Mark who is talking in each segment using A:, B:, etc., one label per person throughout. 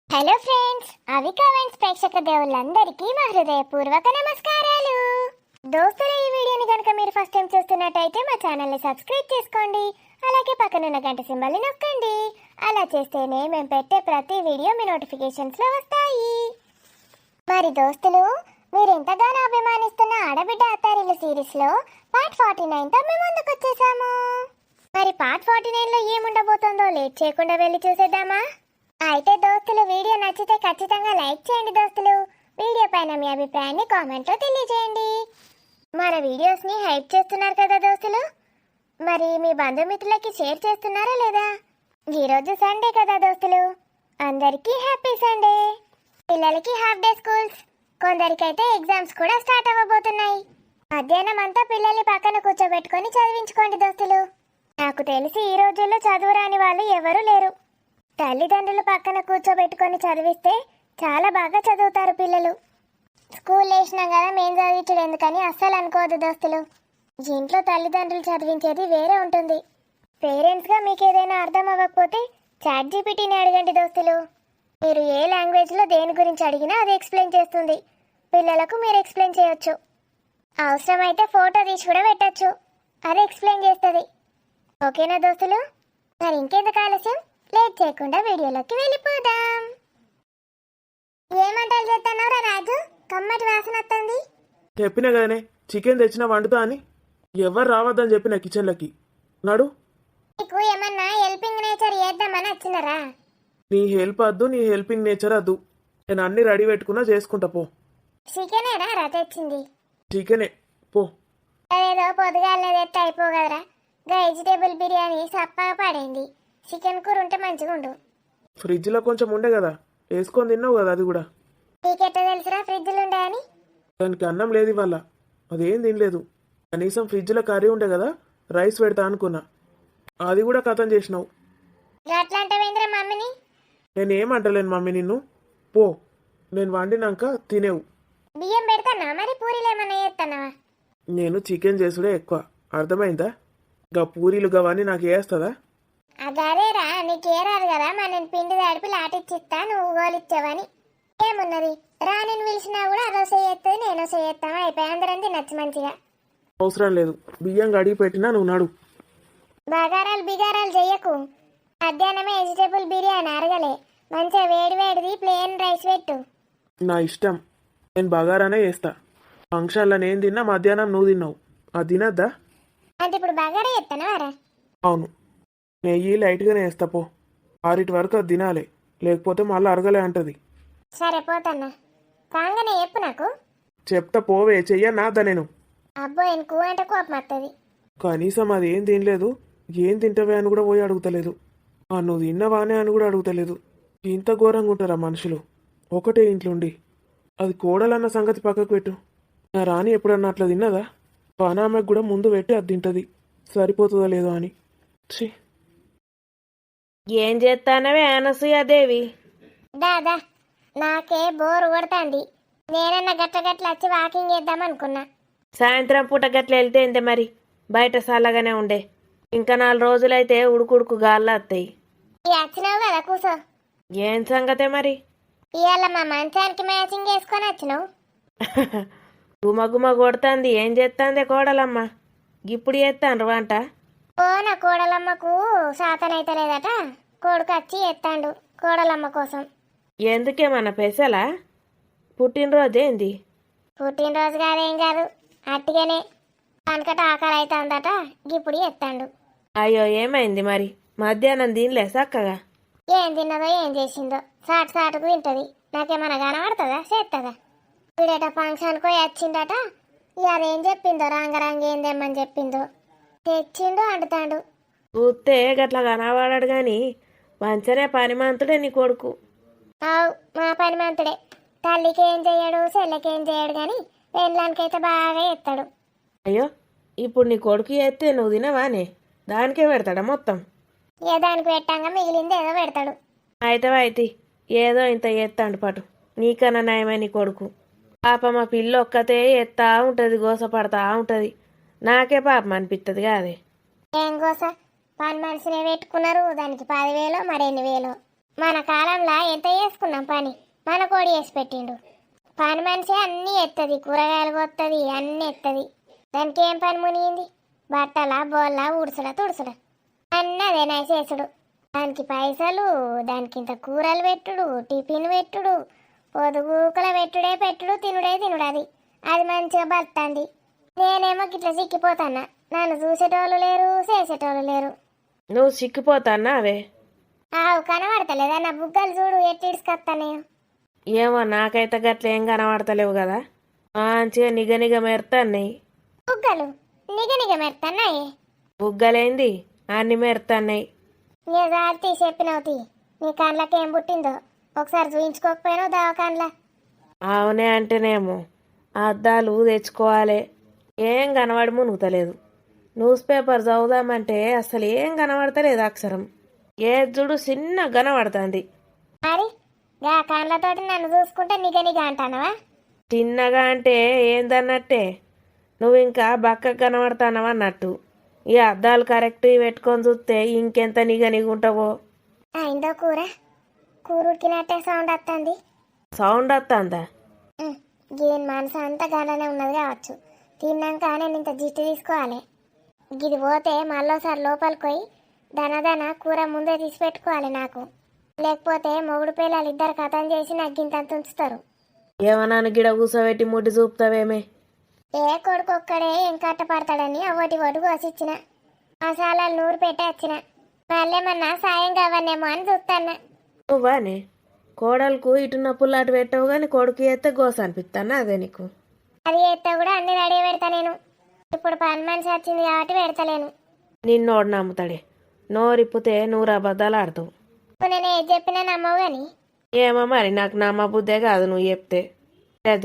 A: Hello friends, అవి comments ప్రేక్షక దేవుళ్ళందరికీ మా హృదయపూర్వక నమస్కారాలు. దోస్తుల ఈ వీడియోని కనుక మీరు ఫస్ట్ టైం చూస్తున్నట్టయితే మా ఛానల్ని సబ్స్క్రైబ్ చేసుకోండి. అలాగే పక్కనున్న గంట సింబల్ని నొక్కండి. అలా చేస్తేనే మేము పెట్టే ప్రతి వీడియో మీ నోటిఫికేషన్స్లో వస్తాయి. మరి దోస్తులు, మీరు ఎంతగానో అభిమానిస్తున్న ఆడబిడ్డ అత్తారిల్లు సిరీస్లో పార్ట్ 49తో మేము ముందుకు వచ్చేసాము. మరి పార్ట్ 49లో ఏముండబోతుందో లేట్ చేయకుండా వెళ్ళి చూసేద్దామా? అయితే దోస్తులు, వీడియో నచ్చితే ఖచ్చితంగా లైక్ చేయండి దోస్తులు. వీడియో పైన మీ అభిప్రాయాన్ని కామెంట్లో తెలియజేయండి. మన వీడియోస్ని హైప్ చేస్తున్నారు కదా దోస్తులు, మరి మీ బంధుమిత్రులకి షేర్ చేస్తున్నారా లేదా? ఈరోజు సండే కదా దోస్తులు, అందరికీ హ్యాపీ సండే. పిల్లలకి హాఫ్ డే స్కూల్స్, కొందరికైతే ఎగ్జామ్స్ కూడా స్టార్ట్ అవ్వబోతున్నాయి. మధ్యాహ్నం అంతా పిల్లల్ని పక్కన కూర్చోబెట్టుకొని చదివించుకోండి దోస్తులు. నాకు తెలిసి ఈ రోజుల్లో చదువు రాని వాళ్ళు ఎవరూ లేరు. తల్లిదండ్రులు పక్కన కూర్చోబెట్టుకొని చదివిస్తే చాలా బాగా చదువుతారు పిల్లలు. స్కూల్ వేసినాం కదా మేం చదివించడం ఎందుకని అస్సలు అనుకోవద్దు దోస్తులు. ఇంట్లో తల్లిదండ్రులు చదివించేది వేరే ఉంటుంది. పేరెంట్స్గా మీకు ఏదైనా అర్థం అవ్వకపోతే చాట్ జీపీటీని అడగండి దోస్తులు. మీరు ఏ లాంగ్వేజ్లో దేని గురించి అడిగినా అది ఎక్స్ప్లెయిన్ చేస్తుంది. పిల్లలకు మీరు ఎక్స్ప్లెయిన్ చేయొచ్చు. అవసరమైతే ఫోటో తీసి కూడా పెట్టచ్చు, అది ఎక్స్ప్లెయిన్ చేస్తుంది. ఓకేనా దోస్తులు? మరి ఇంకెందుకు ఆలస్యం, లేట్ చేయకుండా వీడియోలోకి వెళ్ళిపోదాం. ఏమంటారు చేస్తున్నావురా రాజు? కమ్మటి వాసన వస్తుంది.
B: చెప్పినా కదనే చికెన్ తెచ్చిన వండుతా అని. ఎవరు రావద్దని చెప్పిన కిచెన్లకి. నడు.
A: నీకు ఏమన్నా హెల్పింగ్ నేచర్ చేద్దామని వచ్చినారా?
B: నీ హెల్ప్ వద్దు, నీ హెల్పింగ్ నేచర్ వద్దు. నేను అన్ని రెడీ పెట్టుకున్నా, చేసుకుంటా పో.
A: చికెనేనా రా తెచ్చింది?
B: చికెనే పో.
A: అదేదో పొద్దుగాలే తెస్తే అయిపోగలరా? వెజిటేబుల్ బిర్యానీ సప్పగా పడింది. చికెన్ కూర ఉంటే మంచిగా ఉండు.
B: ఫ్రిడ్జ్లో కొంచెం ఉండే కదా, వేసుకొని తిన్నావు కదా అది కూడా.
A: నీకెట్లా తెలుసురా ఫ్రిడ్జ్లు ఉండేయని?
B: దానికి అన్నం లేదు ఇవాళ, అదేం తినలేదు. కనీసం ఫ్రిడ్జ్లో కర్రీ ఉండే కదా, రైస్ పెడతా అనుకున్నా, అది కూడా కథం చేసినావు.
A: అట్లా అంటావేంద్రా మమ్మీని?
B: నేనేమంటలేను మమ్మీ నిన్ను, పో. నేను వండినాక తినేవు.
A: బియ్యం పెడతానా మరి? పూరీలు ఏమన్నా చేస్తానావా?
B: నేను చికెన్ చేసుడే ఎక్కువ, అర్థమైందా? గా పూరీలు గవన్నీ నాకు వేస్తుందా?
A: అదేరా, నీకేరాదు కదా, మన నేను పిండి తడిపి లాటిచ్చిస్తా, నువ్వు గోలిచ్చావని. ఏమున్నది రా, నేను పిలిచినా కూడా అదో చేస్తుంది నేను చేస్తాను, అయిపోయి అందరం తినచ్చు మంచిగా.
B: అవసరం లేదు, బియ్యం కడిగి పెట్టినా నువ్వు నడు.
A: బగారాలు బిగారాలు చెయ్యకు. మధ్యాహ్నమే వెజిటేబుల్ బిర్యానీ అరగలే, మంచిగా వేడి వేడిది ప్లేన్ రైస్ పెట్టు.
B: నా ఇష్టం, నేను బగారానే చేస్తా. ఫంక్షన్లో నేను తిన్నా, మధ్యాహ్నం నువ్వు తిన్నావు, అది తినద్దా?
A: అంటే ఇప్పుడు బగారా చేస్తానా వారా?
B: అవును, నెయ్యి లైట్గానే వేస్తా పో. 6 వరకు అది తినాలి, లేకపోతే మళ్ళీ అరగలే అంటది.
A: సరే పోతాన్నా, కాగానే చెప్పు నాకు.
B: చెప్తా పోవే, చెయ్యన్నాదా నేను?
A: అబ్బో, ఎనుకు అంటే కోపం వస్తుంది.
B: కనీసం అది ఏం తినలేదు, ఏం తింటావే అని కూడా పోయి అడుగుతలేదు. నువ్వు తిన్నవానే అని కూడా అడుగుతలేదు. ఇంత ఘోరంగా ఉంటారా మనుషులు? ఒకటే ఇంట్లోండి. అది కోడలన్న సంగతి పక్కకు పెట్టు. నా రాణి ఎప్పుడన్నా అట్లా తిన్నదా? పానామెకు కూడా ముందు పెట్టి అది తింటది, సరిపోతుందో లేదో అని. ఛీ,
C: ఏం చేస్తానవే అనసూయాదేవి?
A: దాదా, నాకే బోరు కొడతాంది. నేనన్నా గట్ల గట్ల వచ్చి వాకింగ్ చేద్దామనుకున్నా.
C: సాయంత్రం పూట గట్ల వెళ్తే ఏంటే మరి, బయట చల్లగానే ఉండే. ఇంకా 4 రోజులైతే ఉడుకుడుకు గాల్లో వస్తాయి.
A: వచ్చినావు కదా, కూసో.
C: ఏం సంగతే మరి?
A: ఇవాళ మా మంచానికి మ్యాచింగ్ వేసుకొని వచ్చినావు.
C: గుమగుమ కొడుతుంది. ఏం చేస్తాందే కోడలమ్మ? ఇప్పుడు చేస్తాను వంట.
A: ఓ, నా కోడలమ్మకు శాతనైతే లేదట, కొడుకు వచ్చి ఎత్తాండు కోడలమ్మ కోసం.
C: ఎందుకేమన్నా పెసలా? పుట్టినరోజు ఏంది?
A: పుట్టినరోజు కాదేం కాదు, అట్టిగానే కనకట ఆకలి అవుతుందట, ఇప్పుడు ఎత్తాండు.
C: అయ్యో, ఏమైంది మరి? మధ్యాహ్నం తినలే చక్కగా?
A: ఏం తిన్నదో ఏం చేసిందో, సాటు సాటుకు తింటది. నాకేమన్నా కనబడుతుందా, చేస్తుందా? వీడట ఫంక్షన్కి పోయి వచ్చిండట, ఇక అదేం చెప్పిందో, రంగరంగ ఏం తెమ్మని చెప్పిందో తెచ్చిండు, అంటుతాడు.
C: చూస్తే గట్లా కనబడాడు గాని మంచనే పనిమంతుడే నీ కొడుకు.
A: అవు, మా పని మంతుడే. తల్లికి ఏం చేయడు, చెల్లెకి ఏం చేయడు, కానీ పెళ్ళానికైతే బాగా ఎత్తాడు.
C: అయ్యో, ఇప్పుడు నీ కొడుకు ఎత్తే నువ్వు తినవానే? దానికే పెడతాడా మొత్తం?
A: ఏ దానికి పెట్టంగా మిగిలింది ఏదో పెడతాడు.
C: అయితే ఏదో ఇంత ఎత్తాండు పటు. నీకన్నా నయమే నీ కొడుకు. పాప మా పిల్ల ఒక్కతే ఎత్తా ఉంటుంది, గోసపడతా ఉంటుంది. నాకే పాపం అనిపిస్తుంది కాదే.
A: ఏం కోస, పని మనిషినే పెట్టుకున్నారు, దానికి 10,000 మరెన్ని వేలు. మన కాలంలో ఎంత చేసుకున్నాం పని, మన కోడి చేసి పెట్టిండు. పని మనిషి అన్నీ ఎత్తది, కూరగాయలు కొత్తది, అన్నీ ఎత్తది. దానికి ఏం పని మునిగింది? బట్టల బోళ్ళ ఉడుసుడ తుడుసుడ అన్నదే చేసుడు. దానికి పైసలు, దానికి ఇంత కూరలు పెట్టుడు, టిఫిన్ పెట్టుడు, పొదుగుకల పెట్టుడే పెట్టుడు, తినుడే తినుడు. అది మంచిగా బతుంది. నేనేమో గిట్ల సిక్కిపోతానా. నన్ను చూసేటోళ్ళు లేరు, చేసేటోళ్ళు లేరు.
C: నువ్వు సిక్కిపోతాన్నా అవే?
A: ఆవు కనబడతలేదా నా బుగ్గలు చూడు ఎట్టి ఇడుచుకొస్తానే.
C: ఏమో నాకైతే గట్ల ఏం కనబడతలేవు కదా, మంచిగా నిగ మెరుతాన్నాయి.
A: బుగ్గలు నిగ మెరుతున్నాయి.
C: బుగ్గలేంది అన్ని మెరుతాన్నాయి.
A: నీ జాతి చెప్పినవుతి. నీ కళ్ళకి ఏం పుట్టిందో ఒకసారి చూయించుకోకపోయినావు దవాఖాన్లా.
C: అవునే అంటేనేమో అద్దాలు తెచ్చుకోవాలి, ఏం కనబడి మునుగుతలేదు. న్యూస్ పేపర్ చదువుదామంటే అసలు ఏం కనబడతలేదు అక్షరం. ఏ చూడు చిన్న కనబడుతుంది.
A: మరి గా కళ్ళతోటి నన్ను చూసుకుంటే నిగ అంటానవా?
C: చిన్నగా అంటే ఏందన్నట్టే, నువ్వు ఇంకా బక్క కనబడతానవా అన్నట్టు. ఈ అద్దాలు కరెక్ట్ పెట్టుకొని చూస్తే ఇంకెంత నిగుంటావో.
A: అయిందో కూర ఉడికినట్టే సౌండ్ వస్తుంది.
C: సౌండ్ వస్తుందా?
A: దీని మనసు అంతా గానే ఉన్నది కావచ్చు. తిన్నాక నేను ఇంత జిట్టు తీసుకోవాలి. గిది పోతే మళ్ళోసారి లోపలికి పోయి దనదన కూర ముందే తీసి పెట్టుకోవాలి నాకు. లేకపోతే మొగుడు పిల్లలు ఇద్దరు కథం చేసి నాకు ఇంత ఉంచుతారు.
C: ఏమన్నా గిడ కూసోబెట్టి ముడ్డి చూపుతావేమే?
A: ఏ కొడుకు ఒక్కడే ఏం కట్టపడతాడని ఒకటి కోసిచ్చిన, మసాలాలు నూరు పెట్టి వచ్చిన. మళ్ళేమన్నా సాయం కావన్నేమో అని చూస్తాన్నా.
C: నువ్వానే కోడలకు ఇటున్న పుల్లాటు పెట్టవు కానీ కొడుకు ఎత్తే గోస అనిపిస్తానా అదే నీకు?
A: అది ఎత్తే కూడా అన్ని రెడీ పెడతా నేను. ఇప్పుడు పని మనిషి వచ్చింది కాబట్టి పెడతలేను.
C: నిన్నోడు నమ్ముతాడే, నోరిప్పితే నూరు అబద్ధాలు ఆడతావు.
A: ఇప్పుడు నేను ఏది చెప్పినా నమ్మవు కానీ.
C: ఏమో మరి నాకు నమ్మబుద్దే కాదు నువ్వు చెప్తే.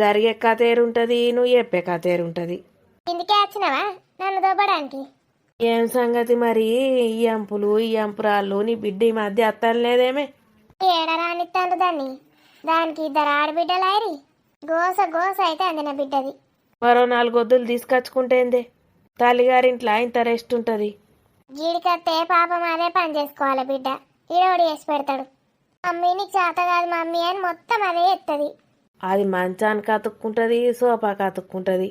C: జరిగే కథేరుంటుంది, నువ్వు చెప్పే కథేరుంటుంది.
A: ఇందుకే వచ్చినావా నన్ను దొబ్బడానికి?
C: ఏం సంగతి మరి? ఈ అంపులు ఈ అంపురాళ్ళు నీ బిడ్డ ఈ మధ్య అత్తలేదేమే?
A: ఏడరానిస్తాను దాన్ని. దానికి ఇద్దరు ఆడబిడ్డలారి గోస అయితే అందిన బిడ్డది.
C: మరో 4 గొద్దులు తీసుకొచ్చుకుంటేందే? తల్లిగారింట్లో ఇంత రెస్ట్ ఉంటుంది.
A: గీడికత్తే పాపం అదే పని చేసుకోవాలి బిడ్డ. ఈడోడు చేసి పెడతాడు. మమ్మీ నీకు చేత కాదు మమ్మీ అని మొత్తం అదే ఎత్తది.
C: అది మంచానికి అతుక్కుంటుంది, సోఫాకి అతుక్కుంటుంది.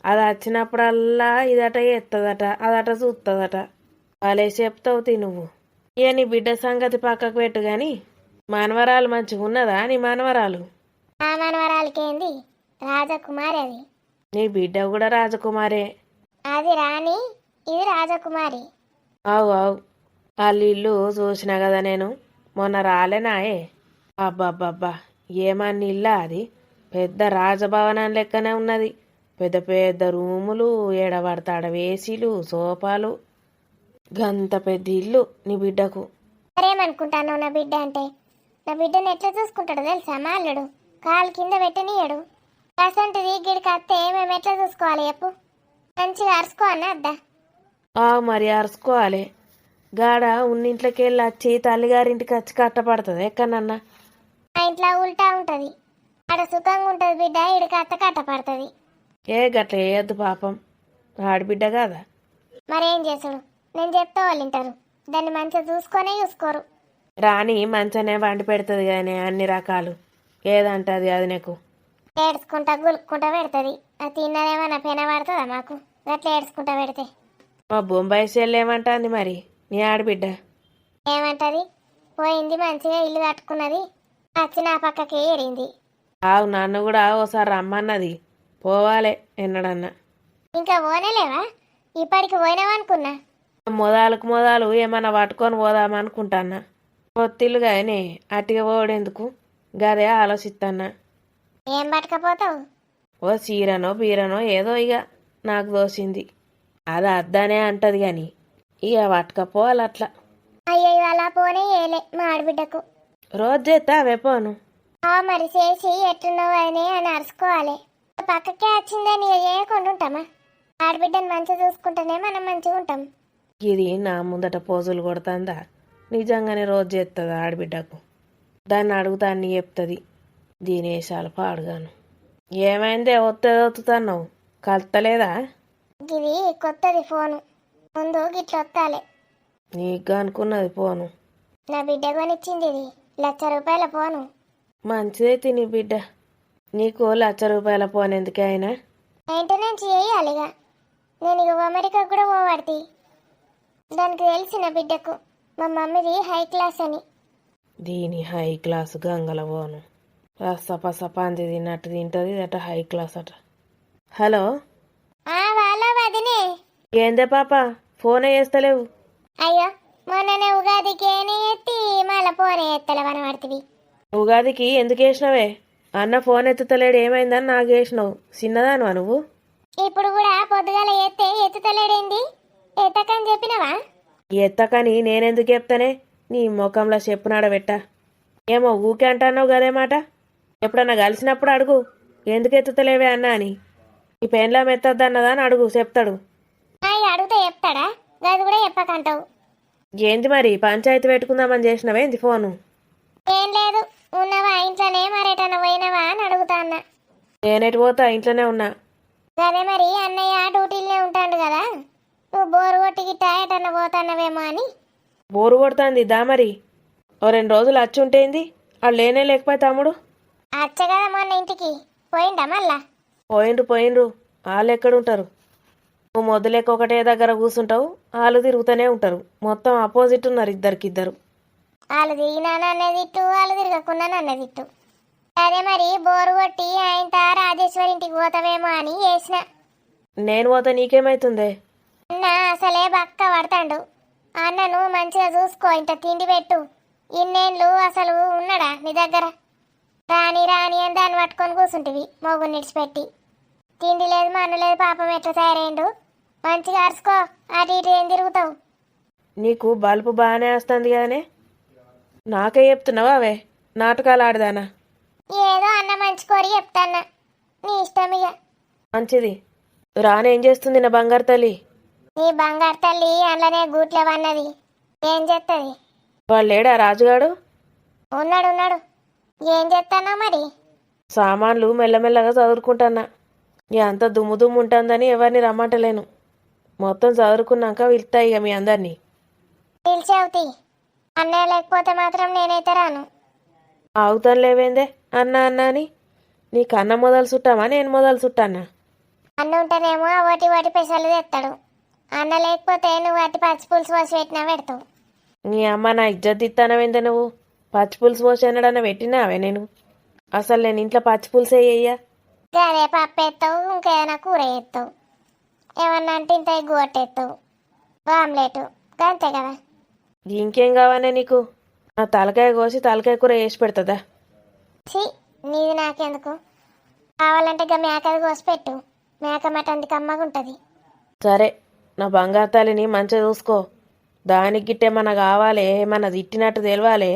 C: అది వచ్చినప్పుడల్లా ఇదట ఎత్తదట, అదట చూస్తుందట. వాళ్ళే చెప్తావు నువ్వు. ఇక నీ బిడ్డ సంగతి పక్కకు పెట్టు గాని, మనవరాలు మంచిగా ఉన్నదా? నీ మనవరాలు?
A: ఆ మనవరాలకేంది రాజకుమారి. అది
C: నీ బిడ్డ కూడా రాజకుమారే.
A: అది రాణి, ఇది రాజకుమారి.
C: అవు వాళ్ళ ఇల్లు చూసినా కదా నేను, మొన్న రాలేనాయే. అబ్బాబ్బా ఏమన్నా ఇల్లా అది? పెద్ద రాజభవనం లెక్కనే ఉన్నది. పెద్ద పెద్ద రూములు, ఏడబడతాడ వేసీలు, సోఫాలు, గంత పెద్ద ఇల్లు నీ బిడ్డకు.
A: మరేమనుకుంటాను నా బిడ్డ అంటే? నా బిడ్డను ఎట్లా చూసుకుంటాడు తెలుసా మా అల్లుడు? కాలు కింద పెట్టనీయడు. అసంటిది గిడికి అత్తే మేము ఎట్లా చూసుకోవాలి చెప్పు? మంచిగా అరుసుకో అన్న అద్దా.
C: మరి అరుసుకోవాలి. గాడ ఉన్నింట్లోకి వెళ్ళి వచ్చి తల్లిగారింటికి వచ్చి కట్టపడుతుంది ఎక్కడన్నా?
A: మా ఇంట్లో ఉల్టా ఉంటుంది. ఆడ సుఖంగా ఉంటుంది బిడ్డ, ఇడికి అత్త కట్టపడుతుంది.
C: ఏ గట్ల వేయద్దు పాపం, ఆడబిడ్డ కాదా.
A: మరేం చేసుడు? నేను చెప్తే వాళ్ళు వింటారు. దాన్ని మంచిగా చూసుకోరు.
C: రాణి మంచనే వండి పెడుతుంది కానీ అన్ని రకాలు. ఏదంటది అది నీకు?
A: ఏడ్చుకుంటా గులుక్కుంటా పెడుతుంది. అది తిన్నదేమన్నా పెన పడుతుందా మాకు? గట్లా ఏడ్చుకుంటా పెడితే.
C: మా బొంబాయి చెల్లి ఏమంటుంది మరి నీ ఆడబిడ్డ?
A: ఏమంటది? పోయింది మంచిగా ఇల్లు కట్టుకున్నది, వచ్చి నా పక్కకి ఏరింది.
C: నన్ను కూడా ఓసారి రమ్మన్నది, పోవాలి ఎన్నడన్నా.
A: ఇంకా పోనేలేవా? ఇప్పటికి పోయినావనుకున్నా.
C: మొదలు ఏమన్నా పట్టుకొని పోదామనుకుంటాన్నా. పొత్తిల్లు కానీ అట్టిగా పోవడెందుకు, గదే ఆలోచిస్తాన్నా.
A: ఏం పట్టుకపోతావు?
C: ఓ చీరనో బీరనో ఏదో ఇక నాకు దోసింది. అది అద్దనే అంటది గాని ఇక పట్టుకపోవాలి అట్లా.
A: అయ్యో అలా పోనే ఏలే మా ఆడబిడ్డకు.
C: రోజు చేస్తా అవే పోను.
A: మరి చేసి ఎట్లున్నావు అని అరుచుకోవాలి. పక్కకే వచ్చిందని చేయకుండా ఉంటామా? ఆడబిడ్డను మంచిగా చూసుకుంటేనే మనం మంచిగా ఉంటాం.
C: ఇది నా ముందట పోజులు కొడుతుందా? నిజంగానే రోజు చేస్తుందా ఆడబిడ్డకు? దాన్ని అడుగుతా అన్ని చెప్తుంది. దీని వేషాలు పాడుగాను. ఏమైందే ఒత్తుతున్నావు, కలుతలేదా?
A: ఇది కొత్తది ఫోను, ముందు గిట్ల వత్తాలే.
C: నీకు అనుకున్నది పోను.
A: నా బిడ్డ కొనిచ్చింది ఇది. ₹1,00,000 పోను.
C: మంచిదే తిని బిడ్డ. నీకు ₹1,00,000 పోనెందుకే అయినా.
A: మెయింటెనెన్స్ చేయాలిగా. నేను ఇక అమెరికా కూడా పోవాడితి. దానికి తెలిసిన బిడ్డకు మా మమ్మీది హై క్లాస్ అని.
C: దీని హై క్లాస్ గంగల పోను. రసపస పంది తిన్నట్టు తింటుంది అట హై క్లాస్ అట. హలో,
A: వాళ్ళ వదినే.
C: ఏందే పాప ఫోనే చేస్తలేవు?
A: అయ్యో, మొన్ననే ఉగాదికి ఎత్తి మళ్ళా పోనే ఎత్తలేవని పడుతుంది.
C: ఉగాదికి ఎందుకు వేసినావే? అన్న ఫోన్ ఎత్తుతలేడు ఏమైందని నాకు వేసినావు. చిన్నదానువా నువ్వు?
A: ఇప్పుడు కూడా పొద్దుగాల ఎత్తుతలేడేంది? ఎత్తకని చెప్పినవా?
C: ఎత్తకని నేనెందుకు చెప్తానే? నీ ముఖంలో చెప్పునాడ పెట్ట. ఏమో ఊకే అంటున్నావు గదే మాట. ఎప్పుడన్నా కలిసినప్పుడు అడుగు ఎందుకు ఎత్తుతలేవే అన్నా అని. ఈ పెన్లాం ఎత్తద్దన్నదా అని అడుగు, చెప్తాడు.
A: అడిగితే చెప్తాడా? గది కూడా చెప్పకంటావు.
C: ఏంది మరి పంచాయతీ పెట్టుకుందామని చేసినవేంది ఫోను?
A: ఏం లేదు, ఉన్నవా ఇంట్లోనే మరేటన్నా పోయినవా అని అడుగుతా అన్న.
C: నేనెటు పోతా, ఇంట్లోనే ఉన్నా.
A: గదే మరి అన్నయ్య డ్యూటీలోనే ఉంటాడు కదా, నువ్వు బోరు కొట్టి గిట్ట ఎటన్నా పోతాన్నవేమో అని.
C: బోరు కొడుతుంది దా మరి. ఓ 2 రోజులు వచ్చి ఉంటేంది, వాళ్ళు లేనే లేకపోయి తమ్ముడు.
A: అచ్చ కదా మొన్న ఇంటికి పోయిండా మళ్ళా?
C: పోయిండ్రు. వాళ్ళు ఎక్కడుంటారు? నువ్వు మొదలేక ఒకటే దగ్గర కూర్చుంటావు, వాళ్ళు తిరుగుతూనే ఉంటారు. మొత్తం అపోజిట్ ఉన్నారు ఇద్దరికిద్దరు.
A: వాళ్ళు తిరిగినా నన్నే తిట్టు, వాళ్ళు తిరగకుండా నన్నే తిట్టు. అదే మరి బోరు కొట్టి ఆయనతో రాజేశ్వరి ఇంటికి పోతావేమో అని చేసిన.
C: నేను పోతే నీకేమైతుందే?
A: అన్న అసలే బక్క పడతాడు. అన్నను మంచిగా చూసుకో, ఇంత తిండి పెట్టు. ఇన్నేళ్ళు అసలు ఉన్నాడా నీ దగ్గర? రాని రాని అని దాన్ని పట్టుకొని కూర్చుంటివి మొగ్గు నిడిచిపెట్టి. తిండి లేదు మన్ను లేదు, పాపం ఎట్లా తయారైండు. మంచిగా అరుచుకో, అటు ఇటు ఏం తిరుగుతావు?
C: నీకు బల్బు బాగానే వస్తుంది కదనే, నాకే చెప్తున్నావా అవే నాటకాలు ఆడదానా?
A: ఏదో అన్న మంచి కోరి చెప్తాన్నా, నీ ఇష్టం ఇక.
C: మంచిది. రానేం చేస్తుంది నా బంగారు తల్లి?
A: నీ బంగారు తల్లి అందులోనే గూట్లవన్నది. ఏం చేస్తుంది?
C: వాళ్ళేడా రాజుగాడు?
A: ఉన్నాడు. ఏం చేస్తానో మరి?
C: సామాన్లు మెల్లమెల్లగా చదువుకుంటున్నా. అంత దుమ్ము దుమ్ము ఉంటుందని ఎవరిని రమ్మంటలేను. మొత్తం చదువుకున్నాక వెళ్తా ఇక మీ అందరినీ.
A: పిలిచేవుతి. అన్నయ్య లేకపోతే మాత్రం నేనైతే రాను.
C: ఆగుతాను లేవేందే అన్న అని. నీకు అన్న మొదలు చుట్టామా నేను మొదలు చుట్టానా?
A: అన్న ఉంటేనేమో వాటి పెసలు తెస్తాడు. అన్న లేకపోతే నువ్వు అట్టి పచ్చి పులుసు పోసి పెట్టినా పెడతావు.
C: నీ అమ్మ నా ఇజ్జత్ ఇస్తానవేందే నువ్వు? పచ్చి పులుసు పోసి ఎన్నడన్నా పెట్టినావే నేను? అసలు నేను ఇంట్లో పచ్చి పులుసే చెయ్యా.
A: అదే పప్పు ఎత్తావు, ఇంకేదైనా కూర ఎత్తావు, ఏమన్నా అంటే ఇంత ఎగ్గు కొట్టేస్తావు, ఆమ్లెట్, అంతే కదా.
C: ఇంకేం కావానే నీకు? నా తలకాయ కోసి తలకాయ కూర వేసి పెడుతుందా?
A: ఛీ, నీది నాకెందుకు? కావాలంటే ఇక మేకది కోసి పెట్టు, మేక మటంది కమ్మగుంటుంది.
C: సరే, నా బంగారు తల్లిని మంచిగా చూసుకో. దానికి గిట్టేమన్నా కావాలి, ఏమన్నా తిట్టినట్టు తెలవాలి.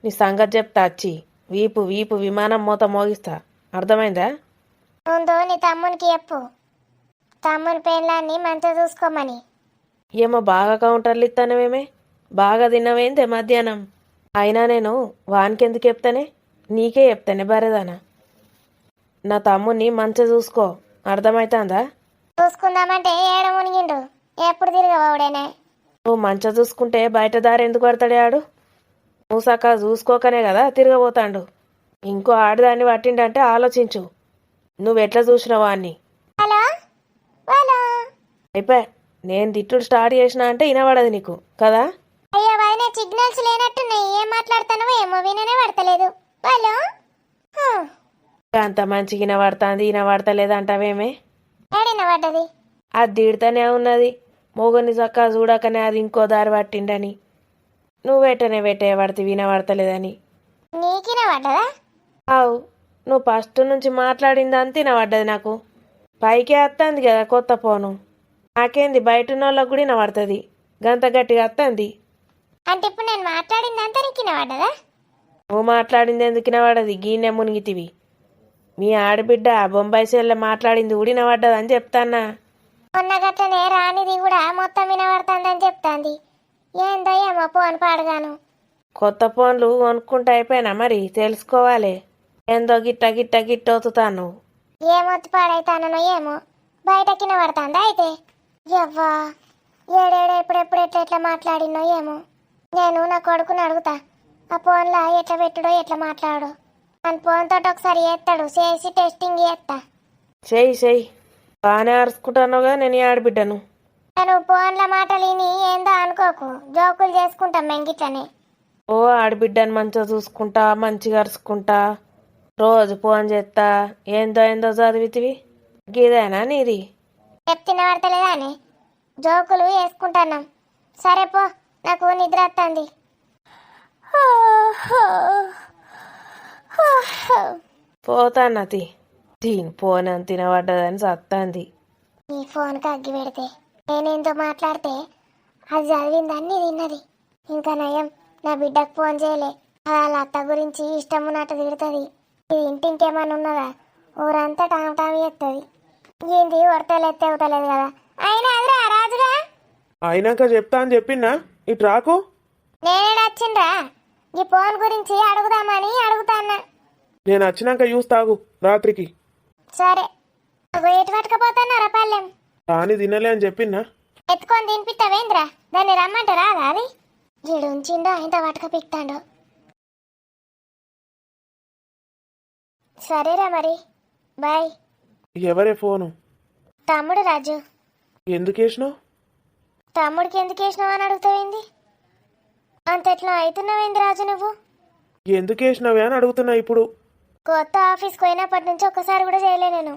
C: నీ సంగతి చెప్తా వచ్చి. వీపు విమానం మూత మోగిస్తా, అర్థమైందా?
A: ముందు నీ తమ్మునికి చెప్పు, తమ్ముని పేర్లాన్ని మంచిగా చూసుకోమని.
C: ఏమో బాగా కౌంటర్లు ఇస్తానవేమే? బాగా తిన్నవేందే మధ్యాహ్నం? అయినా నేను వానికెందుకు చెప్తానే, నీకే చెప్తానే బరేదానా. నా తమ్ముని మంచిగా చూసుకో, అర్థమవుతుందా?
A: చూసుకుందామంటే ఏడ మునిగిండు, ఎప్పుడు తిరగవాడేనే.
C: నువ్వు మంచిగా చూసుకుంటే బయట దారి ఎందుకు పడతాడే ఆడు? నువ్వు సక్క చూసుకోకనే కదా తిరగబోతాడు. ఇంకో ఆడదాన్ని పట్టిండంటే ఆలోచించు. నువ్వెట్లా చూసినావా అని.
A: హలో
C: అయిపోయా, నేను తిట్టుడు స్టార్ట్ చేసినా అంటే వినబడదు నీకు కదా?
A: అయ్యో వదిన, సిగ్నల్స్ లేనట్టున్నాయి, ఏం మాట్లాడుతున్నావో ఏమో విననే పడతలేదు. హలో,
C: అంత మంచిగా వినబడతలేదు అంటావేమే?
A: ఏడైనా పడ్డది?
C: అది తిడుతూనే ఉన్నది, మొగుని చక్క చూడకనే అది ఇంకో దారి పట్టిండని. నువ్వెట్టనే పడితే వినబడతలేదని.
A: నీకిన పడ్డదా?
C: అవు, నువ్వు ఫస్ట్ నుంచి మాట్లాడింది అంత వినబడ్డది నాకు. పైకే వస్తుంది కదా కొత్త ఫోను. నాకేంది బయట ఉన్న వాళ్ళకి కూడా వినబడుతుంది, గంత గట్టిగా వస్తుంది.
A: అంటే ఇప్పుడు నేను మాట్లాడిందంతా నీకు వినపడ్డదా?
C: నువ్వు మాట్లాడింది ఎందుకు వినబడది? గీనె మునిగితివి. మీ ఆడబిడ్డ బొంబాయి సెల్ల మాట్లాడింది కూడా వినబడ్డదని చెప్తాన్నా.
A: మొన్న గట్లనే రానిది కూడా మొత్తం వినబడుతుందని చెప్తాంది. ఏందో ఏమో ఫోన్ పాడుగాను.
C: కొత్త ఫోన్లు కొనుక్కుంటా అయిపోయినా మరి తెలుసుకోవాలి. ఏందో గిట్ట ఒత్తుతాను.
A: ఏమొత్తి పాడైతానో ఏమో, బయటకి వినబడుతుందా అయితే? ఎవ్వా, ఏడేడ ఎప్పుడెప్పుడు ఎట్లా మాట్లాడినో ఏమో. నేను నా కొడుకుని అడుగుతా, ఆ ఫోన్లో ఎట్లా పెట్టుడో ఎట్లా మాట్లాడు అని ఫోన్తో ఒకసారి చేస్తాడు, చేసి టెస్టింగ్ చేస్తా.
C: చెయ్యి బాగానే అరుచుకుంటానుగా నేను ఈ ఆడబిడ్డను.
A: నువ్వు ఫోన్ల మాటలు విని ఏందో అనుకోకు, జోకులు చేసుకుంటాం మెంగిట్లనే.
C: ఓ ఆడబిడ్డను మంచిగా చూసుకుంటా, మంచిగా అరుచుకుంటా, రోజు ఫోన్ చేస్తా, ఏందో చదివితివి గీదేనా నీది?
A: చెప్తున్న పడతలేదా అని జోకులు వేసుకుంటున్నాం. సరే పో, నాకు నిద్ర వస్తుంది.
C: పోతాన్నతి దీని ఫోన్ అని తినబడ్డదని సత్తాంది.
A: నీ ఫోన్కి అగ్గి పెడితే నేనేంతో మాట్లాడితే అది చదివిందని తిన్నది. ఇంకా నయం నా బిడ్డకు ఫోన్ చేయలే. వాళ్ళ అత్త గురించి ఇష్టం ఉన్నట్టు తిడుతుంది. ఇది ఇంటింకేమన్నా ఉన్నదా, ఊరంతా టామ్ టామ్ చేస్తుంది. ఏంది వర్తలెత్తే అవుతలేదు కదా. అయినా అదిరా రాజుగా
B: అయినాక చెప్తా అని చెప్పిందా ఇటు రాకు.
A: నేనే వచ్చిండ్రా ఈ ఫోన్ గురించి అడుగుదామని అడుగుతాన్నా.
B: నేను వచ్చినాక చూస్తాగు రాత్రికి.
A: సరే ఎటు పట్టుకపోతాన్నారా పల్లెం?
B: రాని తినలే అని చెప్పిందా.
A: ఎత్తుకొని తినిపిస్తావేంద్రా, దాన్ని రమ్మంటారా అది ఈడు ఉంచిండో ఆయన పట్టుక పిక్తాండో. సరేరా మరి, బాయ్.
B: ఎవరే ఫోను?
A: తమ్ముడు రాజు.
B: ఎందుకు వేసినావు?
A: తమ్ముడికి ఎందుకు వేసినావు అని అడుగుతావేంది? అంత ఎట్లా అవుతున్నావేంది రాజు నువ్వు?
B: ఎందుకు వేసినావే అని అడుగుతున్నా ఇప్పుడు.
A: కొత్త ఆఫీస్కి పోయినప్పటి నుంచి ఒక్కసారి కూడా చేయలే నేను.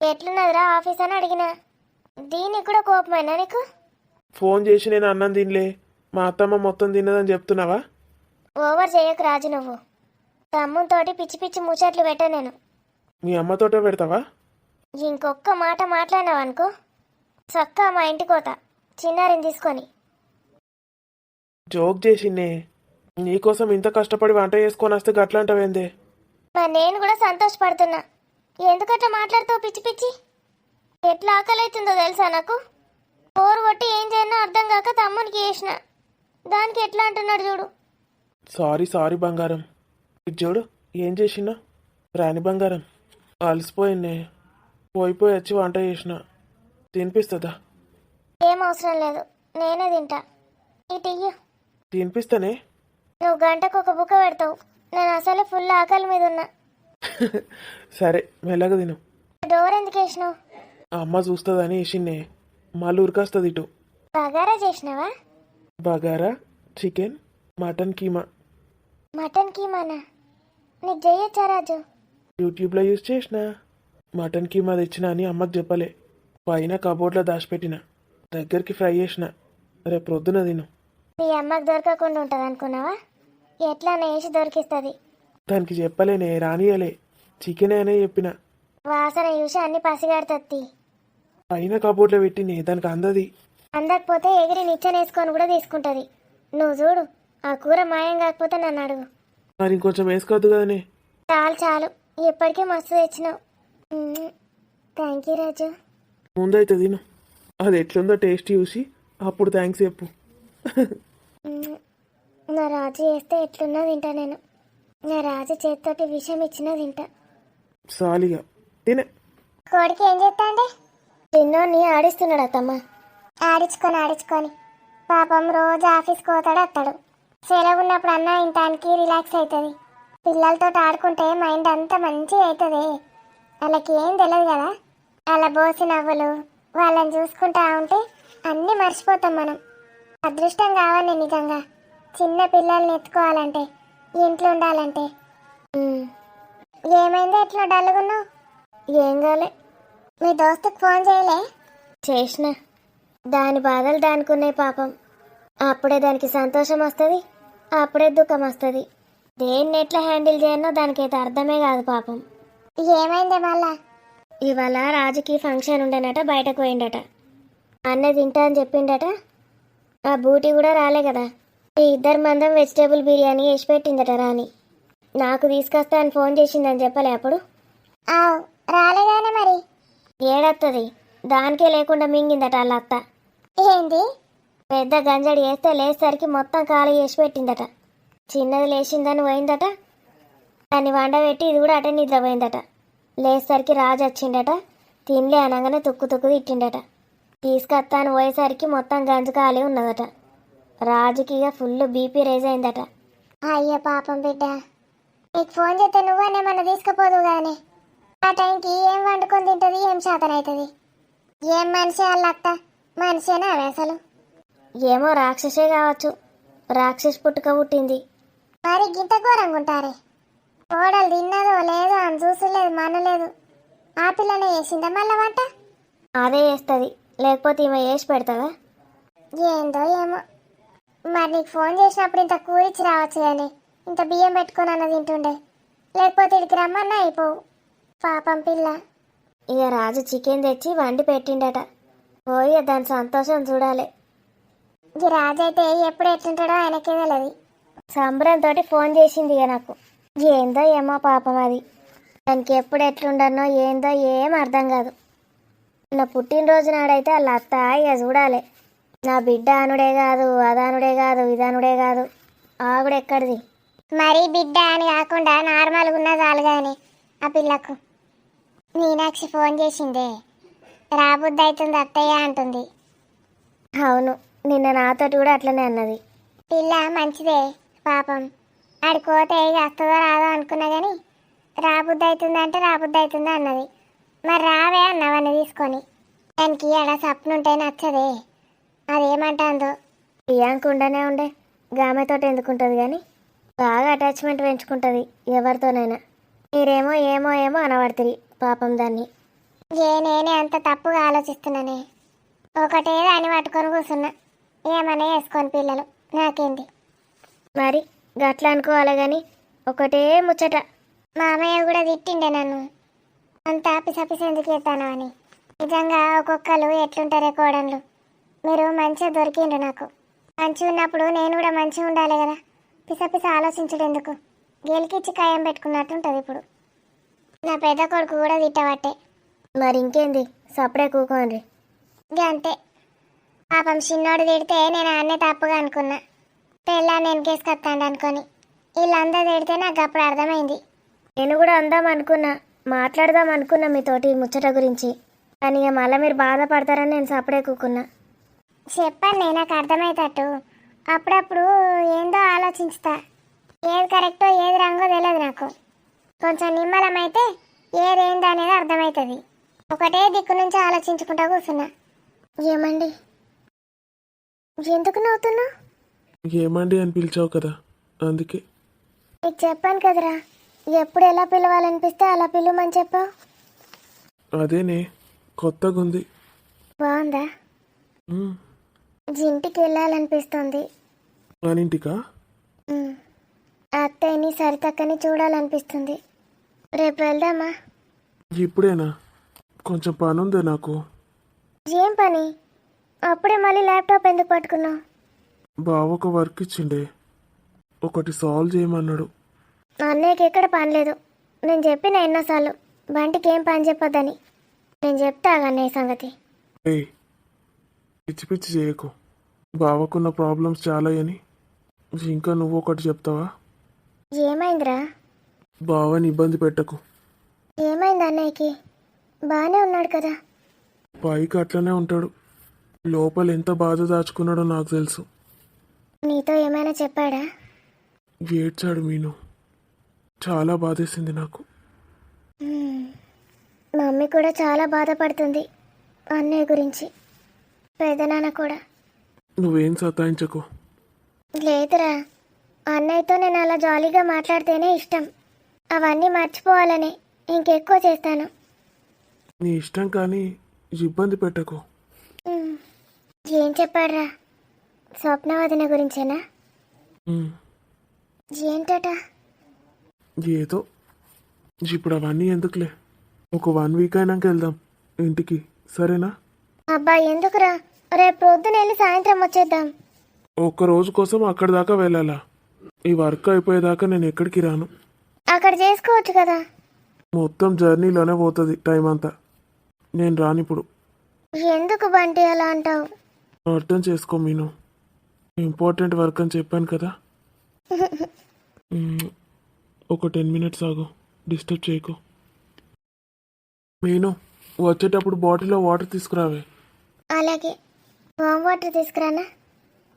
A: ఎట్లున్నదిరా ఆఫీస్ అని అడిగినా. దీనికి కూడా కోపమైనా నీకు?
B: ఫోన్ చేసి నేను అన్నం తినలే, మా అత్తమ్మ మొత్తం తిన్నదని చెప్తున్నావా?
A: ఓవర్ చేయకు రాజు నువ్వు. తమ్ముతోటి పిచ్చి పిచ్చి ముచ్చట్లు పెట్టా నేను.
B: మీ అమ్మతోటే పెడతావా?
A: ఇంకొక్క మాట మాట్లాడినావు అనుకో చక్కా మా ఇంటికి పోతా చిన్నారిని తీసుకొని.
B: జోక్ చేసిందే, నీకోసం ఇంత కష్టపడి వంట చేసుకొని వస్తే గట్లంటావేందే?
A: మరి నేను కూడా సంతోషపడుతున్నా. ఎందుకట్లా మాట్లాడుతావు పిచ్చి పిచ్చి? ఎట్లా ఆకలి అవుతుందో తెలుసా నాకు. పోరు కొట్టి ఏం చేయనో అర్థం కాక తమ్మునికి వేసిన దానికి ఎట్లా అంటున్నాడు చూడు.
B: సారీ బంగారం. ఇటు చూడు ఏం చేసినా. రాని బంగారం అలసిపోయిందే, పోయి వచ్చి వంట చేసిన, తినిపిస్తుందా?
A: ఏం అవసరం లేదు, నేనే తింటా. ఇటు ఇయ్యు.
B: తినిపిస్తానే.
A: నువ్వు గంటకు ఒక బుక్క పెడతావు, నేను అసలు ఫుల్ ఆకలి మీద ఉన్నా.
B: సరే మెల్లగా తిను.
A: డోర్ ఎందుకు వేసినావు?
B: అమ్మ చూస్తుందని వేసిందే, మళ్ళీ ఉరికొస్తుంది ఇటు.
A: బగారా చేసినావా?
B: Bagara, chicken, mutton keema.
A: Mutton కీమానా? నీకు చెయ్యొచ్చా రాజు?
B: యూట్యూబ్లో యూజ్ చేసిన. మటన్ కీమా తెచ్చిన అని అమ్మకు చెప్పలే, పైన కబోర్డ్లో దాచిపెట్టిన, దగ్గరికి ఫ్రై చేసిన. రేపు ప్రొద్దున తిను.
A: మీ అమ్మకు దొరకకుండా ఉంటుంది అనుకున్నావా? ఎట్లా వేసి దొరికిస్తుంది.
B: దానికి చెప్పలేనే, రానియలే, చికెనే అనే చెప్పిన.
A: వాసన చూసి అన్ని పసిగడుతుంది.
B: పైన కబోర్డ్లో పెట్టినే, దానికి అందది.
A: అందకపోతే ఎగిరి నిచ్చెనేసుకొని కూడా తీసుకుంటుంది. నువ్వు చూడు, ఆ కూర మాయం కాకపోతే నన్ను అడుగు.
B: మరి ఇంకొంచెం వేసుకోవద్దు కదనే?
A: చాలు ఇప్పటికే మస్తు తెచ్చినావు. థ్యాంక్ యూ రాజు.
B: ముందైతే తిను, అది ఎట్లుందో టేస్ట్ చూసి అప్పుడు థ్యాంక్స్ చెప్పు.
A: నా రాజు చేస్తే ఎట్లున్నా తింటా నేను. నా రాజు చేతితోటి విషయం ఇచ్చినా తింటా.
B: సాలిగా తినే.
A: కోడికి ఏం చేస్తా అంటే చిన్నోని ఆడిస్తున్నాడు అత్తమ్మ. ఆడించుకొని పాపం రోజు ఆఫీస్కి పోతాడు వస్తాడు. సెలవు ఉన్నప్పుడు అన్న ఇంటానికి రిలాక్స్ అవుతుంది. పిల్లలతో ఆడుకుంటే మైండ్ అంతా మంచిగా అవుతుంది. వాళ్ళకి ఏం తెలియదు కదా, వాళ్ళ బోసి నవ్వులు వాళ్ళని చూసుకుంటా ఉంటే అన్నీ మర్చిపోతాం మనం. అదృష్టం కావాలి నిజంగా చిన్న పిల్లల్ని ఎత్తుకోవాలంటే, ఇంట్లో ఉండాలంటే. ఏమైందో ఎట్లా డల్గున్నావు? ఏం కాలే. మీ దోస్తుకు ఫోన్ చేయలే? చేసిన. దాని బాధలు దానికి ఉన్నాయి పాపం. అప్పుడే దానికి సంతోషం వస్తుంది, అప్పుడే దుఃఖం వస్తుంది. దేన్ని ఎట్లా హ్యాండిల్ చేయనో దానికైతే అర్థమే కాదు పాపం. ఏమైందే మళ్ళా? ఇవాళ రాజుకి ఫంక్షన్ ఉండేనట, బయటకు పోయిండట. అన్న తింటా అని చెప్పిండట. ఆ బూటీ కూడా రాలే కదా. ఈ ఇద్దరు మందం వెజిటేబుల్ బిర్యానీ వేసి పెట్టిందట రాని. నాకు తీసుకొస్తా అని ఫోన్ చేసిందని చెప్పలే అప్పుడు? రాలేదానే మరి. ఏడత్తది, దానికే లేకుండా మింగిందట వాళ్ళ అత్త. ఏంది? పెద్ద గంజడి వేస్తే లేచేసరికి మొత్తం ఖాళీ చేసి పెట్టిందట. చిన్నది లేచిందని పోయిందట, దాన్ని వండబెట్టి ఇది కూడా అటే నిద్రపోయిందట. లేచేసరికి రాజు వచ్చిండట, తినలే అనగానే తుక్కు తిట్టిండట. తీసుకొస్తాను పోయేసరికి మొత్తం గంజు ఖాళీ ఉన్నదట. రాజుకి ఇక ఫుల్ బీపీ రైజ్ అయిందట. అయ్యో పాపం బిడ్డ, నీకు ఫోన్ చేస్తే నువ్వనేమన్నా తీసుకుపోదు కానీ ఆ టైంకి ఏం వండుకొని తింటుంది, ఏం శాతనవుతుంది? ఏం మనిషి వాళ్ళత్త, మనిషేనా ఆమె అసలు? ఏమో రాక్షసే కావచ్చు, రాక్షస్ పుట్టుక పుట్టింది. మరి గింత ఘోరంగా ఉంటారే. కోడలు తిన్నదో లేదో అని చూసలేదు, మనలేదు. ఆ పిల్లనే వేసిందా మళ్ళా వంట? అదే వేస్తుంది, లేకపోతే ఈమె వేసి పెడతావా? ఏందో ఏమో. మరి నీకు ఫోన్ చేసినప్పుడు ఇంత కూరిచ్చి రావచ్చు కానీ ఇంత బియ్యం పెట్టుకొని అన్న తింటుండే, లేకపోతే ఇడికి రమ్మన్నా అయిపోవు. పాపం పిల్ల. ఇక రాజు చికెన్ తెచ్చి వండి పెట్టిండట, పోయి దాని సంతోషం చూడాలి. ఈ రాజు అయితే ఎప్పుడు ఎట్లుంటాడో ఆయనకే తెలియదు. సంబరంతో ఫోన్ చేసింది ఇక నాకు. ఏందో ఏమో పాపం అది, దానికి ఎప్పుడు ఎట్లుండనో ఏందో ఏం అర్థం కాదు. నా పుట్టినరోజు నాడైతే వాళ్ళ అత్త ఇక చూడాలి. నా బిడ్డ అనుడే కాదు, అదానుడే కాదు, ఇదానుడే కాదు, ఆగుడు ఎక్కడిది. మరీ బిడ్డ అని కాకుండా నార్మల్గా ఉన్న చాలు కానీ ఆ పిల్లకు. మీనాక్షి ఫోన్ చేసిందే, రాబుద్ది అవుతుంది అత్తయ్య అంటుంది. అవును, నిన్న నాతోటి కూడా అట్లనే అన్నది. పిల్ల మంచిదే పాపం, ఆడిపోతే ఇక వస్తుందో రాదో అనుకున్నా కానీ రాబుద్ది అవుతుంది అంటే రాబుద్ది అవుతుందా అన్నది. మరి రావే అన్నవన్నీ తీసుకొని. దానికి ఆడ సప్నుంటే నచ్చదే, అదేమంటాందో. ప్రియాంకుండానే ఉండే గామెతోటి ఎందుకుంటుంది కానీ బాగా అటాచ్మెంట్ పెంచుకుంటుంది ఎవరితోనైనా. మీరేమో ఏమో ఏమో అనబడుతుంది పాపం దాన్ని. నేనే అంత తప్పుగా ఆలోచిస్తున్నానే, ఒకటే దాన్ని పట్టుకొని కూర్చున్నా. ఏమన్నా వేసుకొని పిల్లలు నాకేంటి. మరి గట్లా అనుకోవాలి కానీ ఒకటే ముచ్చట. మామయ్య కూడా తిట్టిండే నన్ను, అంత పిసపిస ఎందుకు ఎత్తాను అని. నిజంగా ఒక్కొక్కరు ఎట్లుంటారే కోడన్లు. మీరు మంచిగా దొరికిండ్రు నాకు. మంచిగా ఉన్నప్పుడు నేను కూడా మంచిగా ఉండాలి కదా, పిసపిస ఆలోచించడు ఎందుకు? గెలికిచ్చి ఖాయం పెట్టుకున్నట్టుంటుంది ఇప్పుడు. నా పెద్ద కొడుకు కూడా తిట్టబట్టే. మరి ఇంకేంది, సప్పుడే కూకోండి. ఇక అంతే. పాపం చిన్నోడు తిడితే నేను అన్నే తప్పుగా అనుకున్నా, పెళ్ళా నేను కేసుకొస్తాను అనుకొని. వీళ్ళందరూ తిడితే నాకు అప్పుడు అర్థమైంది. నేను కూడా అందాం అనుకున్నా, మాట్లాడదాం అనుకున్నా మీతోటి ముచ్చట గురించి, కానీ ఇక మళ్ళీ మీరు బాధపడతారని నేను సప్పుడే కూకున్నా. చెప్పండి, నాకు అర్థమవుతట్టు. అప్పుడప్పుడు ఏందో ఆలోచించుతా, ఏది కరెక్టో ఏది రంగో తెలియదు నాకు. కొంచెం నిమ్మలమైతే ఏదేందో అనేది అర్థమవుతుంది. ఒకటే దిక్కు నుంచి ఆలోచించుకుంటా కూర్చున్నా. ఏమండి, ఎందుకు నవ్వుతున్నావు?
B: ఏమండి అని పిలిచావు కదా, అందుకే.
A: నీకు చెప్పాను కదరా, ఎప్పుడు ఎలా పిలవాలనిపిస్తే అలా పిలువమని చెప్పావు.
B: అదేనే, కొత్తగా ఉంది.
A: బాగుందా?
B: ఉమ్,
A: ఇంటికి వెళ్ళాలనిపిస్తుంది.
B: మనింటికా?
A: అత్తయ్యని సరితక్కని చూడాలనిపిస్తుంది. రేపు వెళ్దామా?
B: ఇప్పుడేనా? కొంచెం పని ఉందే నాకు.
A: ఏం పని? అప్పుడే మళ్ళీ ల్యాప్టాప్ ఎందుకు పట్టుకున్నావు?
B: బావ ఒక వర్క్ ఇచ్చిండే, ఒకటి సాల్వ్ చేయమన్నాడు.
A: అన్నయ్యకి ఎక్కడ పని లేదు. నేను చెప్పిన ఎన్నోసార్లు బంటికి ఏం పని చెప్పొద్దని. నేను చెప్తా అన్నయ్య సంగతి.
B: ఏయ్, పిచ్చి పిచ్చి చేయకు. బావకున్న ప్రాబ్లమ్స్ చాలా అని ఇంకా నువ్వు ఒకటి చెప్తావా?
A: ఏమైందిరా?
B: బావని ఇబ్బంది పెట్టకు.
A: ఏమైంది అన్నయ్యకి? బాగానే ఉన్నాడు కదా.
B: పైకి అట్లనే ఉంటాడు, లోపల ఎంత బాధ దాచుకున్నాడో నాకు తెలుసు.
A: నీతో ఏమైనా చెప్పాడా?
B: ఏడ్చాడు మీను, చాలా బాధేసింది నాకు.
A: మమ్మీ కూడా చాలా బాధపడుతుంది అన్నయ్య గురించి, పెదనాన్న కూడా.
B: నువ్వేం సతాయించకు.
A: లేదురా, అన్నయ్యతో నేను అలా జాలీగా మాట్లాడితేనే ఇష్టం. అవన్నీ మర్చిపోవాలని ఇంకెక్కువ చేస్తాను.
B: నీ ఇష్టం కానీ ఇబ్బంది పెట్టకు.
A: ఏం చెప్పాడ్రా? స్వప్నవదిన గురించేనా?
B: ఉమ్,
A: ఏంటట?
B: ఏదో. ఇప్పుడు అవన్నీ ఎందుకులే, ఒక 1 వీక్ అయినాక వెళ్దాం ఇంటికి, సరేనా?
A: అబ్బా ఎందుకురా, రేపు పొద్దున వెళ్ళి సాయంత్రం వచ్చేద్దాం.
B: ఒక్క రోజు కోసం అక్కడి దాకా వెళ్ళాలా? ఈ వర్క్ అయిపోయేదాకా నేను ఎక్కడికి రాను.
A: అక్కడ చేసుకోవచ్చు కదా.
B: మొత్తం జర్నీలోనే పోతుంది టైం అంతా. నేను రానిప్పుడు.
A: ఎందుకు బంటి అలా అంటావు?
B: అర్థం చేసుకో మీను, ఇంపార్టెంట్ వర్క్ అని చెప్పాను కదా. ఒక 10 మినిట్స్ ఆగు, డిస్టర్బ్ చేయకు. మీను, వచ్చేటప్పుడు బాటిల్లో వాటర్ తీసుకురావే.
A: అలాగే. వామ్ వాటర్ తీసుకురానా?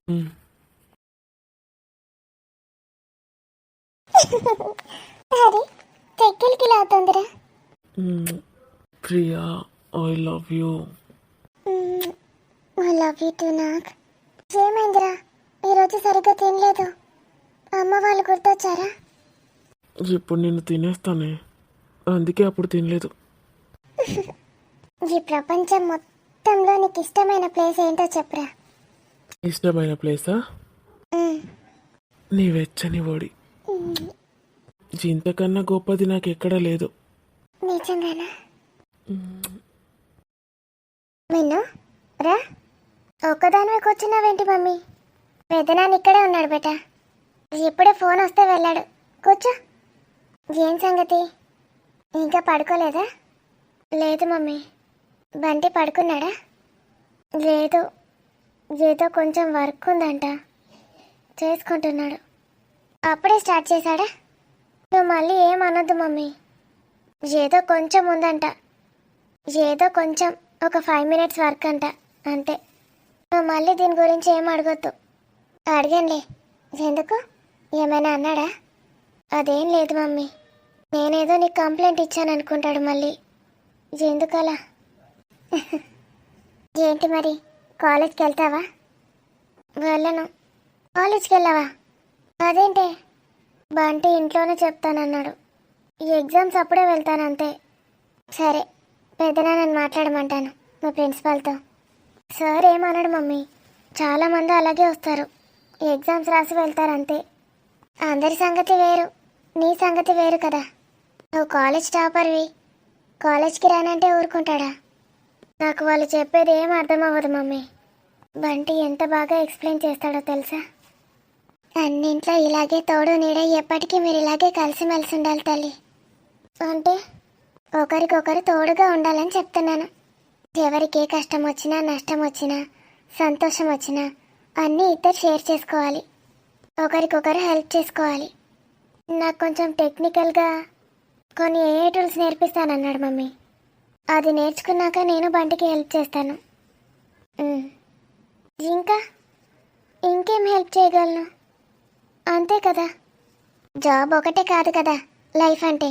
B: ఉమ్.
A: అరే చెక్కిలికి ఇలా అవుతుందిరా.
B: Priya, I love you.
A: I love you too Nag. ఏమైందిరా ఈరోజు సరిగ్గా తినలేదు? అమ్మ వాళ్ళు గుర్తొచ్చారా?
B: ఇప్పుడు నిన్ను తినేస్తానే, అందుకే అప్పుడు తినలేదు.
A: ఈ ప్రపంచం మొత్తంలో నీకు ఇష్టమైన ప్లేస్ ఏంటో చెప్పురా.
B: ఇష్టమైన ప్లేసా? నీ వెచ్చని ఒడి. ఇంతకన్నా గొప్పది నాకు ఎక్కడా లేదు.
A: నిజంగానా? నిన్ను రా, ఒక్కదానివే కూర్చున్నావేంటి మమ్మీ? పెద్దనాన్న ఇక్కడే ఉన్నాడు బేట. ఇప్పుడే ఫోన్ వస్తే వెళ్ళాడు. కూర్చో. ఏం సంగతి, ఇంకా పడుకోలేదా? లేదు మమ్మీ. బంటి పడుకున్నాడా? లేదు, ఏదో కొంచెం వర్క్ ఉందంట, చేసుకుంటున్నాడు. అప్పుడే స్టార్ట్ చేశాడా? నువ్వు మళ్ళీ ఏమనొద్దు మమ్మీ. ఏదో కొంచెం ఉందంట, ఏదో కొంచెం, ఒక 5 minutes వర్క్ అంట, అంతే. నువ్వు మళ్ళీ దీని గురించి ఏం అడగొద్దు. అడిగానులే. ఎందుకు, ఏమైనా అన్నాడా? అదేం లేదు మమ్మీ. నేనేదో నీకు కంప్లైంట్ ఇచ్చాను అనుకుంటాడు మళ్ళీ. ఎందుకలా? ఏంటి మరి, కాలేజ్కి వెళ్తావా? వెళ్ళను. కాలేజ్కి వెళ్ళావా? అదేంటే? బంటి ఇంట్లోనే చెప్తానన్నాడు. ఈ ఎగ్జామ్స్ అప్పుడే వెళ్తానంతే. సరే, పెద్దనాన్నని మాట్లాడమంటాను మా ప్రిన్సిపాల్తో. సార్ ఏమన్నాడు మమ్మీ, చాలామంది అలాగే వస్తారు, ఎగ్జామ్స్ రాసి వెళ్తారంతే. అందరి సంగతి వేరు, నీ సంగతి వేరు కదా. నువ్వు కాలేజ్ టాపర్వి, కాలేజ్కి రానంటే ఊరుకుంటాడా? నాకు వాళ్ళు చెప్పేది ఏం అర్థం అవ్వదు మమ్మీ. బంటి ఎంత బాగా ఎక్స్ప్లెయిన్ చేస్తాడో తెలుసా? అన్నింట్లో ఇలాగే తోడు నీడ, ఎప్పటికీ మీరు ఇలాగే కలిసిమెలిసి ఉండాలి తల్లి. అంటే ఒకరికొకరు తోడుగా ఉండాలని చెప్తున్నాను. ఎవరికి ఏ కష్టం వచ్చినా, నష్టం వచ్చినా, సంతోషం వచ్చినా అన్నీ ఇద్దరు షేర్ చేసుకోవాలి, ఒకరికొకరు హెల్ప్ చేసుకోవాలి. నాకు కొంచెం టెక్నికల్గా కొన్ని ఏ టూల్స్ నేర్పిస్తానన్నాడు మమ్మీ. అది నేర్చుకున్నాక నేను బంటికి హెల్ప్ చేస్తాను. ఇంకా ఇంకేం హెల్ప్ చేయగలను? అంతే కదా, జాబ్ ఒకటే కాదు కదా లైఫ్ అంటే.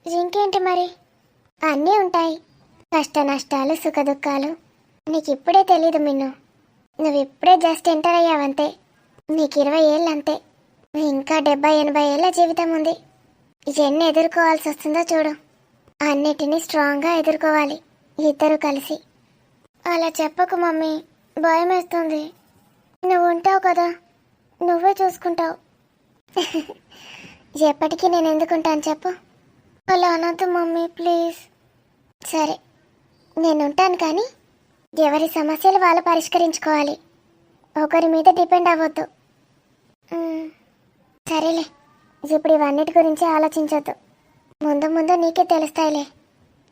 A: ఇంకేంటి మరి, అన్నీ ఉంటాయి, కష్ట నష్టాలు, సుఖ దుఃఖాలు. నీకు ఇప్పుడే తెలీదు మిన్ను, నువ్వు ఇప్పుడే జస్ట్ ఎంటర్ అయ్యావంతే. నీకు 20 ఏళ్ళు అంతే, ఇంకా 70-80 ఏళ్ళ జీవితం ఉంది. ఎన్ని ఎదుర్కోవాల్సి వస్తుందో చూడు. అన్నిటినీ స్ట్రాంగ్గా ఎదుర్కోవాలి ఇద్దరు కలిసి. అలా చెప్పకు మమ్మీ, భయం వేస్తుంది. నువ్వు ఉంటావు కదా, నువ్వే చూసుకుంటావు. ఎప్పటికీ నేను ఎందుకుంటాను చెప్పు? అలా అనొద్దు మమ్మీ ప్లీజ్. సరే, నేనుంటాను, కానీ ఎవరి సమస్యలు వాళ్ళు పరిష్కరించుకోవాలి, ఒకరి మీద డిపెండ్ అవ్వద్దు. సరేలే, ఇప్పుడు ఇవన్నిటి గురించి ఆలోచించొద్దు. ముందు ముందు నీకే తెలుస్తాయిలే.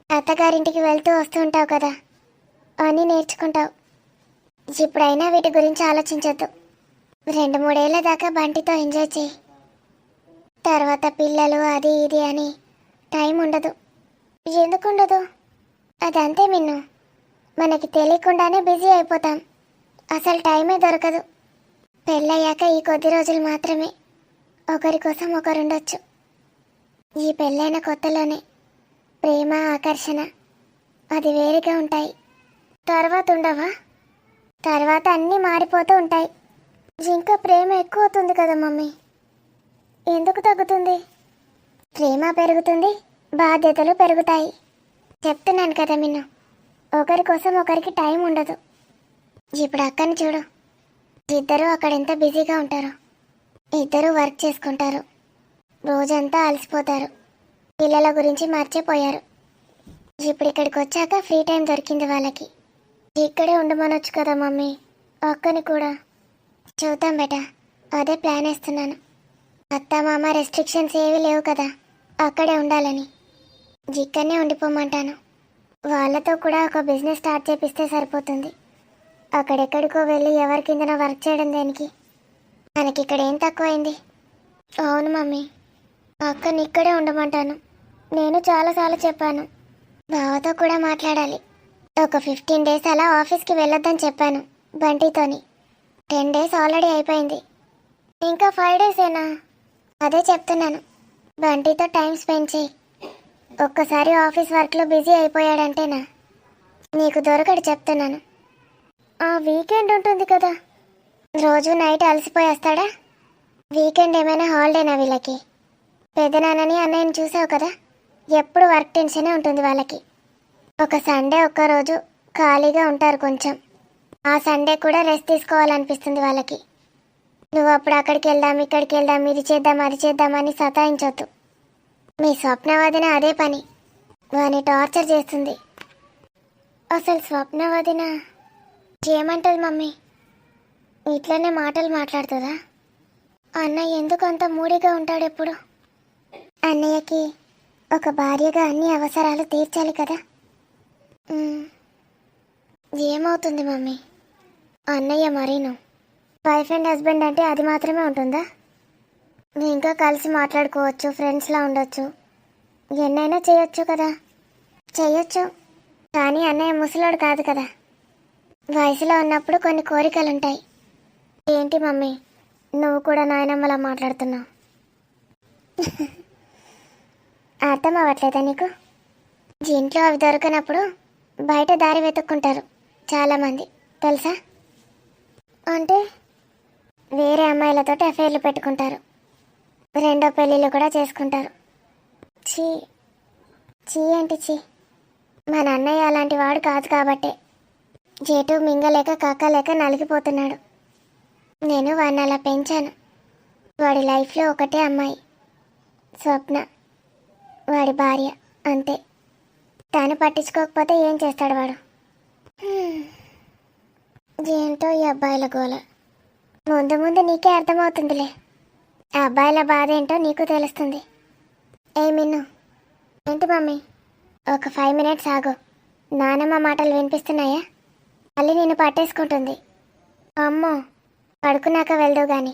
A: అత్తగారింటికి వెళ్తూ వస్తూ ఉంటావు కదా, అన్నీ నేర్చుకుంటావు. ఇప్పుడైనా వీటి గురించి ఆలోచించొద్దు. 2-3 ఏళ్ళ దాకా బంటితో ఎంజాయ్ చేయి. తర్వాత పిల్లలు అది ఇది అని టైం ఉండదు. ఎందుకు ఉండదు? అదంతే మిన్ను, మనకి తెలియకుండానే బిజీ అయిపోతాం, అసలు టైమే దొరకదు. పెళ్ళయ్యాక ఈ కొద్ది రోజులు మాత్రమే ఒకరి కోసం ఒకరుండొచ్చు. ఈ పెళ్ళైన కొత్తలోనే ప్రేమ, ఆకర్షణ అది వేరుగా ఉంటాయి. తర్వాత ఉండవా? తర్వాత అన్నీ మారిపోతూ ఉంటాయి. ఇంకా ప్రేమ ఎక్కువ అవుతుంది కదా మమ్మీ. ఎందుకు తగ్గుతుంది? ప్రేమ పెరుగుతుంది, బాధ్యతలు పెరుగుతాయి. చెప్తున్నాను కదా మిన్ను, ఒకరి కోసం ఒకరికి టైం ఉండదు. ఇప్పుడు అక్కని చూడు, ఇద్దరూ అక్కడ ఎంత బిజీగా ఉంటారో. ఇద్దరూ వర్క్ చేసుకుంటారు, రోజంతా అలసిపోతారు, పిల్లల గురించి మర్చిపోయారు. ఇప్పుడు ఇక్కడికి వచ్చాక ఫ్రీ టైం దొరికింది వాళ్ళకి. ఇక్కడే ఉండమనొచ్చు కదా మమ్మీ అక్కని కూడా. చూద్దాం బేటా, అదే ప్లాన్ వేస్తున్నాను. అత్త మామ రెస్ట్రిక్షన్స్ ఏవి లేవు కదా అక్కడే ఉండాలని. ఇక్కడనే ఉండిపోమంటాను. వాళ్ళతో కూడా ఒక బిజినెస్ స్టార్ట్ చేపిస్తే సరిపోతుంది. అక్కడెక్కడికో వెళ్ళి ఎవరి కిందన వర్క్ చేయడం దేనికి? మనకి ఇక్కడ ఏం తక్కువైంది? అవును మమ్మీ, అక్కని ఇక్కడే ఉండమంటాను. నేను చాలాసార్లు చెప్పాను, బావతో కూడా మాట్లాడాలి. ఒక 15 days అలా ఆఫీస్కి వెళ్ళొద్దని చెప్పాను బంటితోని. 10 days ఆల్రెడీ అయిపోయింది, ఇంకా 5 days ఏనా? అదే చెప్తున్నాను, బంటితో టైం స్పెండ్ చేయి. ఒక్కసారి ఆఫీస్ వర్క్లో బిజీ అయిపోయాడంటేనా నీకు దొరకడు, చెప్తున్నాను. ఆ వీకెండ్ ఉంటుంది కదా, రోజు నైట్ అలసిపోయేస్తాడా? వీకెండ్ ఏమైనా హాలిడేనా వీళ్ళకి? పెద్దనాన్నని అన్నయ్యని చూసావు కదా, ఎప్పుడు వర్క్ టెన్షనే ఉంటుంది వాళ్ళకి. ఒక సండే ఒక్కరోజు ఖాళీగా ఉంటారు కొంచెం, ఆ సండే కూడా రెస్ట్ తీసుకోవాలనిపిస్తుంది వాళ్ళకి. నువ్వు అప్పుడు అక్కడికి వెళ్దాం, ఇక్కడికి వెళ్దాం, ఇది చేద్దాం, అది చేద్దామని సతాయించొద్దు. మీ స్వప్నవాదిన అదే పని, వాని టార్చర్ చేస్తుంది. అసలు స్వప్నవాదిన ఏమంటుంది మమ్మీ? ఇట్లనే మాటలు మాట్లాడుతుందా? అన్నయ్య ఎందుకు అంత మూడిగా ఉంటాడు ఎప్పుడు? అన్నయ్యకి ఒక భార్యగా అన్ని అవసరాలు తీర్చాలి కదా. ఏమవుతుంది మమ్మీ? అన్నయ్య మరీను వైఫ్ అండ్ హస్బెండ్ అంటే అది మాత్రమే ఉంటుందా? ఇంకా కలిసి మాట్లాడుకోవచ్చు, ఫ్రెండ్స్లా ఉండొచ్చు, ఎన్నైనా చేయొచ్చు కదా. చేయొచ్చు, కానీ అన్నయ్య ముసలోడు కాదు కదా. వయసులో ఉన్నప్పుడు కొన్ని కోరికలు ఉంటాయి. ఏంటి మమ్మీ, నువ్వు కూడా నాయనమ్మలా మాట్లాడుతున్నావు? అర్థం అవ్వట్లేదా నీకు? ఇంట్లో అవి దొరకనప్పుడు బయట దారి వెతుక్కుంటారు చాలామంది, తెలుసా? అంటే వేరే అమ్మాయిలతో అఫైర్లు పెట్టుకుంటారు, రెండో పెళ్ళిళ్ళు కూడా చేసుకుంటారు. చీ చీ అంటే చీ. మన అన్నయ్య అలాంటి వాడు కాదు కాబట్టే జేటు మింగలేక కాకలేక నలిగిపోతున్నాడు. నేను వాడిని అలా పెంచాను. వాడి లైఫ్లో ఒకటే అమ్మాయి, స్వప్న, వాడి భార్య, అంతే. తాను పట్టించుకోకపోతే ఏం చేస్తాడు వాడు? ఏంటో ఈ అబ్బాయిల గోల. ముందు ముందు నీకే అర్థమవుతుందిలే, ఆ అబ్బాయిల బాధ ఏంటో నీకు తెలుస్తుంది. ఏ మిన్ను. ఏంటి మమ్మీ? ఒక 5 minutes ఆగు. నానమ్మ మాటలు వినిపిస్తున్నాయా? మళ్ళీ నిన్ను పట్టేసుకుంటుంది. అమ్మో, పడుకున్నాక వెళ్దు గాని.